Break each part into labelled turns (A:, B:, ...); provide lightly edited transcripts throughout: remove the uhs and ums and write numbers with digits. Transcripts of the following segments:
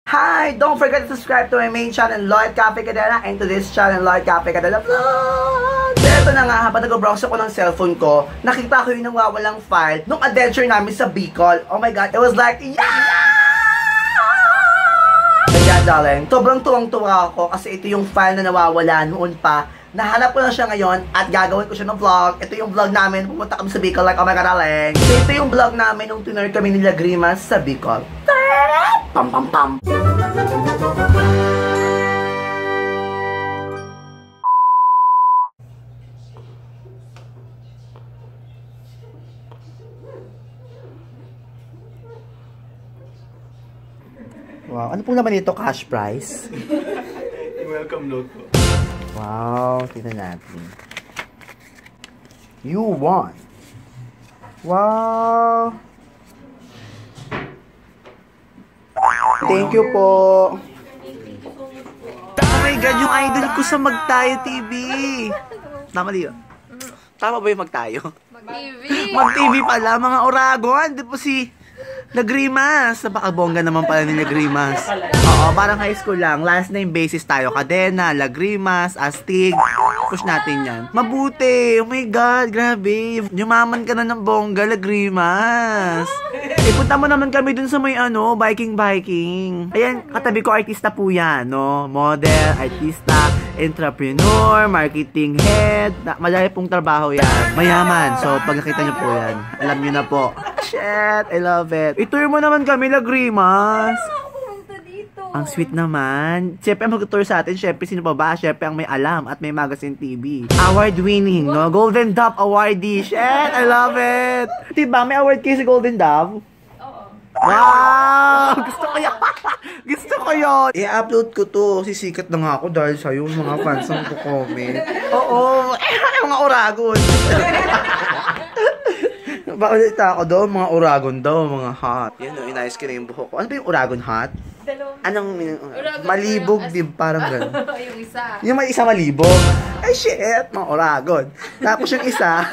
A: Hi! Don't forget to subscribe to my main channel, Lloyd Cafe Cadena, and to this channel, Lloyd Cafe Cadena Vlog! Ito na nga, habang nag-browse ako ng cellphone ko, nakita ko yung nawawalang file nung adventure namin sa Bicol. Oh my God, it was like, yeah! Kaya darling, sobrang tuwang-tuwa ako kasi ito yung file na nawawala noon pa. Nahanap ko na siya ngayon at gagawin ko siya ng vlog. Ito yung vlog namin, pumunta kami sa Bicol, like, oh my God, darling. So, ito yung vlog namin nung tinur kami nila Grimas sa Bicol. Pam pam pam. Wow, ano po naman ito? Cash prize?
B: Welcome note po.
A: Wow, tingnan natin. You won. Wow. Thank you po. Oh my God, yung idol ko sa Magtayo TV. Tama liyo? Tama ba yung Magtayo?
C: Mag-TV.
A: Mag-TV pala, mga Oragon. Di po si Lagrimas. Napakabongga naman pala ni Lagrimas. Oo, parang high school lang. Last name basis tayo. Cadena, Lagrimas, Astig. Push natin yan. Mabuti. Oh my God, grabe. Yumaman ka na ng bongga, Lagrimas. Punta mo naman kami dun sa may biking. Ayan, katabi ko artista po yan, no? Model, artista, entrepreneur, marketing head. Madali pong trabaho yan. Mayaman. So, pag nakita nyo po yan, alam nyo na po. Shit, I love it. Itour mo naman kami, Lagrimas. Ang sweet naman. Siyempre, ang mag-tour sa atin, siyempre, sino pa ba? Siyempre, ang may alam at may magazine TV. Award-winning, no? Golden Dove awardee. Shit, I love it. Diba, may award kayo sa Golden Dove?
C: Oo.
A: Wow! Gusto ko yan. Gusto ko yun. I-upload ko to. Sisikat na nga ako dahil sa'yo, mga fans ang comment. Oo. Mga Oragon. Bakit ako daw? Mga Oragon daw, mga hot. Yan o, inayos ko na yung buhok ko. Ano ba yung Oragon hot? Anong malibog, di parang gano'n.
C: Yung isa.
A: Yung may isa malibog. Ay, shit, mga Oragon. Tapos yung isa,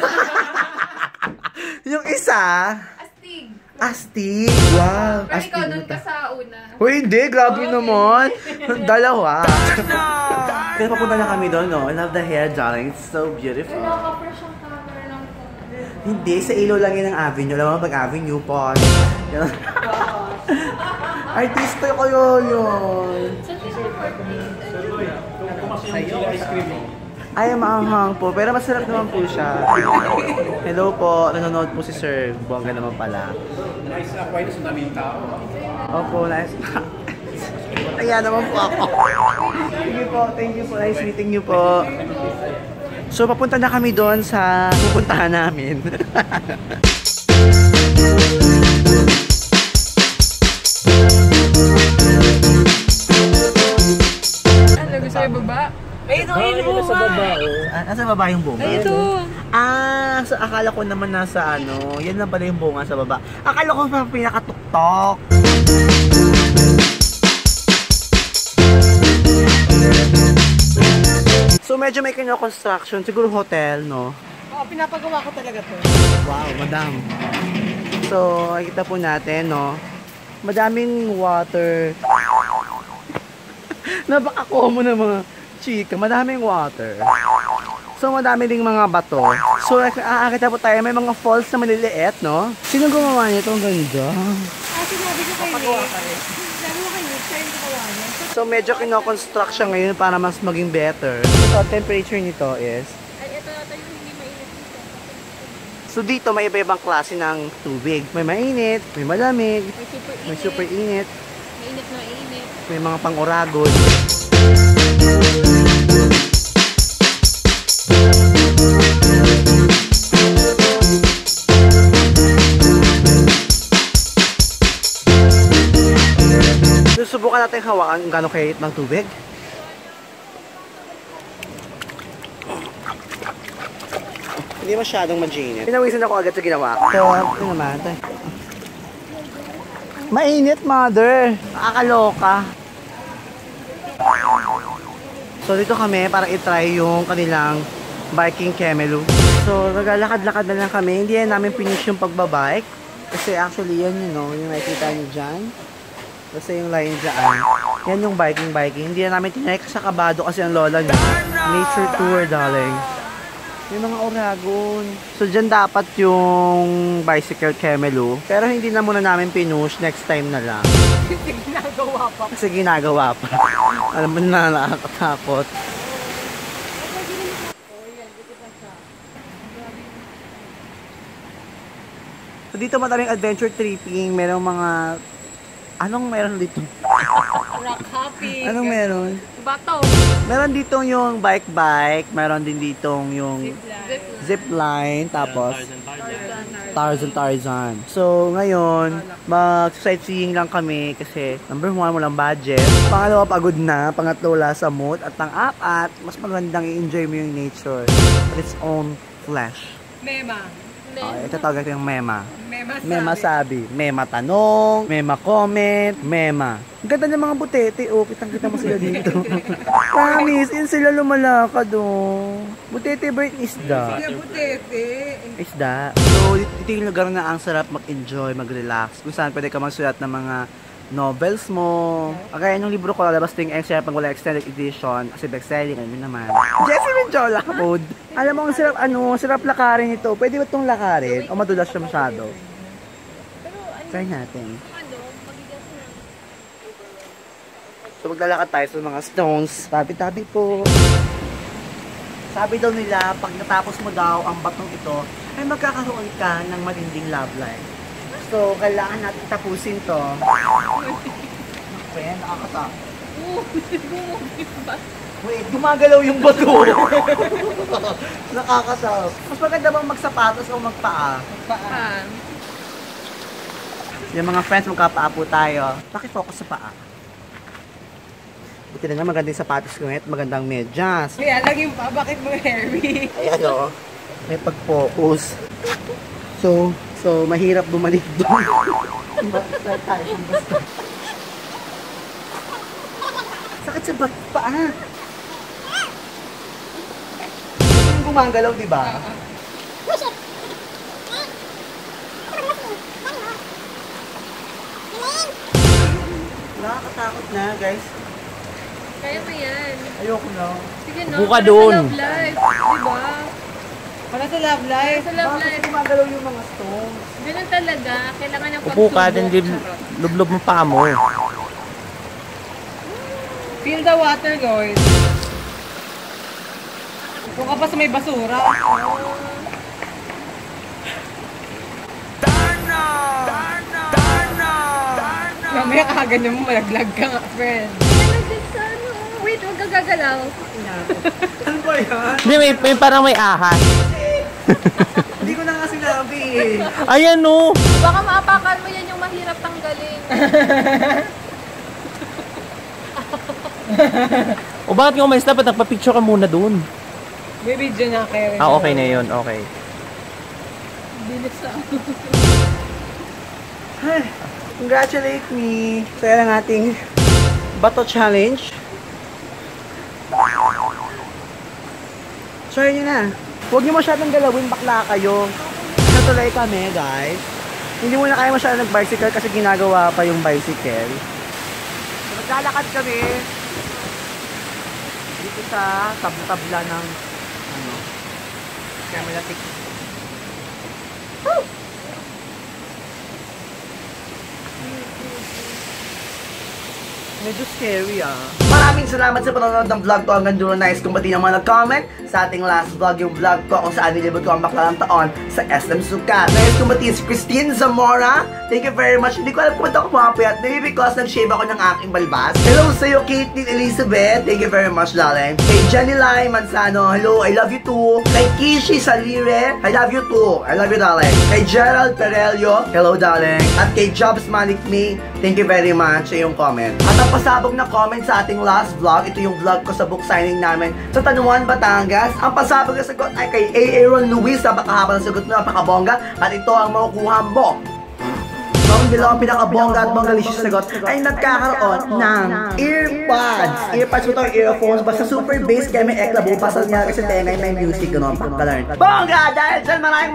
A: yung isa,
C: Astig.
A: Astig. Wow.
C: Pero ikaw
A: Astig
C: doon
A: na
C: ka sa una.
A: Uy, hindi. Grabe naman. Dalawa. Pero papunta na kami doon, no? I love the hair, darling. It's so beautiful.
C: Nakaka-fresh ang camera lang po.
A: Hindi, sa ilaw lang yun ang avenue. Alam mo, pag avenue po. Artista kayo yun. Ay, maanghang po. Pero masarap naman po siya. Hello po. Nanonood po si Sir. Bongga naman pala.
B: Nice acquaintance na namin tao.
A: Opo, nice. Ayan naman po ako. Thank you po. Thank you po. Nice meeting you po. So, papunta na kami doon sa pupuntahan namin.
C: Ano, gusto yung baba?
A: Ito sa baba. Nasa baba yung bunga?
C: Ito.
A: So akala ko naman nasa yan lang pala yung bunga sa baba. Akala ko pa pinakatuktok. So medyo may kino-construction, siguro hotel, no?
C: Oo, pinapagawa ko talaga to.
A: Wow, madam. So, nakikita po natin, no? Madaming water. Napaka-common ng mga chika. Madaming water. So, madami ding mga bato. So, nakakita po tayo, may mga falls na maliliit, no? Sino gumawa nito? Ang ganda.
C: Sinabi ko kayo. Sabi mo kayo, siya yung gumawa niya.
A: So, medyo kino-construct siya ngayon para mas maging better. So, temperature nito is...
C: Ay, ito yung hindi mainit dito.
A: So, dito may iba-ibang klase ng tubig. May mainit, may malamig, may super init,
C: Mainit na mainit.
A: may mga pang-Oragon. Susubukan natin hawakan kung gaano kainit ng tubig. Hindi masyadong mag-init. Pinawisan ako agad sa ginawa ko. So, ito naman. Mainit, mother. Nakakaloka. So, dito kami para i-try yung kanilang biking Kemelu. So, naglalakad-lakad na lang kami. Hindi yan namin finish yung pagbabike. Kasi actually yan, yung nakikita nyo dyan. Basta yung line dyan. Yan yung biking. Hindi na namin tinay sa kabado kasi ang lola niya. Nature tour, darling. Yung mga oragon. So, dyan dapat yung bicycle Kemelu. Pero hindi na muna namin pinush. Next time na lang. Kasi ginagawa pa. Alam mo na, nakakatakot. So, dito madaming adventure tripping. Merong mga... Anong meron dito?
C: Rock hopping.
A: Anong meron?
C: Bato.
A: Meron dito yung bike. Meron din dito yung zipline. Tapos Tarzan. So, ngayon, mag-sightseeing lang kami kasi number 1, walang budget. Pangalawa, pagod na. Pangatlo, wala sa mood. At pang-apat, mas magandang i-enjoy mo yung nature at its own flesh.
C: Mema.
A: Ito tawag yung mema.
C: Mema sabi.
A: Mema sabi. Mema tanong. Mema comment. Mema. Ang ganda ng mga butete. Oh, kitang-kita mo sila dito. Promise, yun sila lumalakad oh. Butete ba yung isda?
C: Sila butete.
A: Isda. So, dito yung lugar na ang sarap mag-enjoy, mag-relax. Kung saan pwede ka magsulat ng mga novels mo. Kaya yung libro ko, lalabas ito yung extra pag wala extended edition. Kasi best-selling, ano naman. Jessie Menjola food. Alam mo, ang sarap, sarap lakarin ito. Pwede ba itong lakarin? O madulas siya masyado? Try natin. So, maglalakad tayo sa mga stones. Tabi-tabi po. Sabi daw nila, pag natapos mo daw ang batong ito, ay magkakaroon ka ng matinding love life. So, kailangan natin tapusin to. Kaya, nakakatakot. Wait, gumagalaw yung bato. Nakakatakot. Mas maganda bang magsapatos o magpaa?
C: Paa.
A: Yung mga friends, magkapaa po tayo. Paki-focus sa paa. Buti na nga magandang sapatos ko ngayon, magandang medyas.
C: Kaya laging pa, bakit mo hairy?
A: Ayan o, may pag-focus. So, mahirap bumalik doon. Sakit sa paa. Yung gumagalaw, di ba? Nakakatakot na, guys.
C: Kaya mo yan.
A: Ayoko na.
C: Sige no.
A: Buka
C: para
A: doon.
C: Sa love life. Diba? Para sa love life. Sa love
A: Bakit
C: life.
A: gumagalaw yung mga stones?
C: Ganun talaga. Kailangan ng
D: Upo ka, then lublob mo pa mo.
C: Feel the water, guys. Kung ka pa sa may basura. Mamaya kakaganyan mo, malaglag ka nga, friend. Wait, huwag kang gagalaw.
A: Ano ba yan?
D: Hindi, may parang may ahas.
A: Hindi ko na nga sinabi eh.
D: Ayan o.
E: Baka maapakan mo yan yung mahirap tanggalin.
D: O bakit nga umayos dapat nagpa-picture ka muna dun?
C: May video na kayo.
D: Ah, okay na yun, okay.
E: Bilis sa
A: Congratulate me. So yan ang ating bato challenge. Try nyo na. Huwag nyo masyadong galawin, bakla kayo. Natuloy kami, guys. Hindi mo na kaya masyadong nag-bicycle kasi ginagawa pa yung bicycle. So, maglalakad kami dito sa tabla ng Camila Tick. Woo! Medyo scary ah. Maraming salamat sa panonood ng vlog ko. Hanggang dulo nice kung pati naman nag-comment sa ating last vlog, yung vlog ko kung saan nilibot ko ang baklang taon sa SM Sukat. Nice kung pati si Christine Zamora. Thank you very much. Hindi ko alam kung ba't ako pumapayat. Maybe because nag-shave ako ng aking balbas. Hello sa'yo, Caitlyn Elizabeth. Thank you very much, darling. Kay Jenny Lai Manzano. Hello, I love you too. Kay Kishi Salire. I love you too. I love you, darling. Kay Gerald Perelio. Hello, darling. At kay Jobs Malik Me. Thank you very much sa iyong comment. At ang pasabog na comment sa ating last vlog, ito yung vlog ko sa book signing namin sa Tanuan, Batangas. Ang pasabog na sagot ay kay Aaron Luis. Napakahaba ng sagot mo, napakabongga. At ito ang makukuha mo. Ang dalawang pinakabongga at bonggalicious sagot ay nagkakaroon ng earpods. Earpods mo itong earphones. Basta super bass kaya may eklabo. Basta niya kasi tengay may music. Pagkalarn. Bongga! Dahil dyan maraming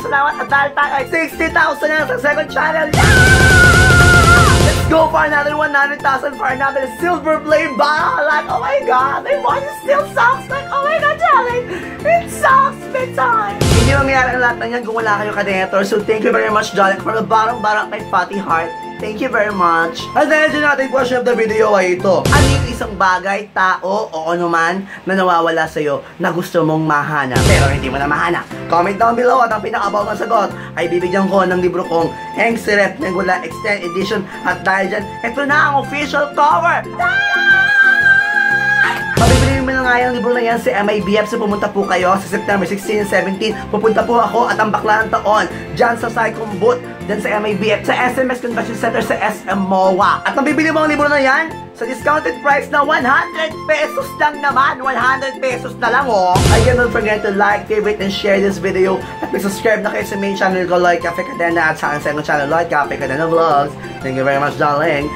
A: salamat. At dahil tayo ay 60,000 na sa second channel. Yeah! go for another 100,000 for another silver play bottle. Like, oh my god, my voice still sucks. Like, oh my god, darling, it sucks big time. Hindi mangyayari ang lahat ng yan kung wala kayo ka-Denator. So thank you very much, Jolek, from the bottom of my fatty heart. Thank you very much. At dahil dyan natin question of the video ay ito. Ano yung isang bagay, tao, o ano man na nawawala sa'yo na gusto mong mahanap pero hindi mo na mahanap? Comment down below at ang pinakabawang sagot ay bibigyan ko ng libro kong Hank Sirep Negula Extended Edition. At dahil dyan, ito na ang official cover! Mabibili mo na nga yung libro na yan sa MIBF. So pumunta po kayo sa September 16 and 17. Pupunta po ako at ang bakla ng taon dyan sa Psychom booth, dyan sa MIBF, sa SMS Convention Center sa SM MOA. At mabibili mo ang libro na yan sa discounted price na 100 pesos lang naman. 100 pesos na lang, oh. Again, don't forget to like, favorite, and share this video. At mag-subscribe na kayo sa main channel ko, Lloyd Cafe Cadena, at sa aking second channel, Lloyd Cafe Cadena Vlogs. Thank you very much, darling.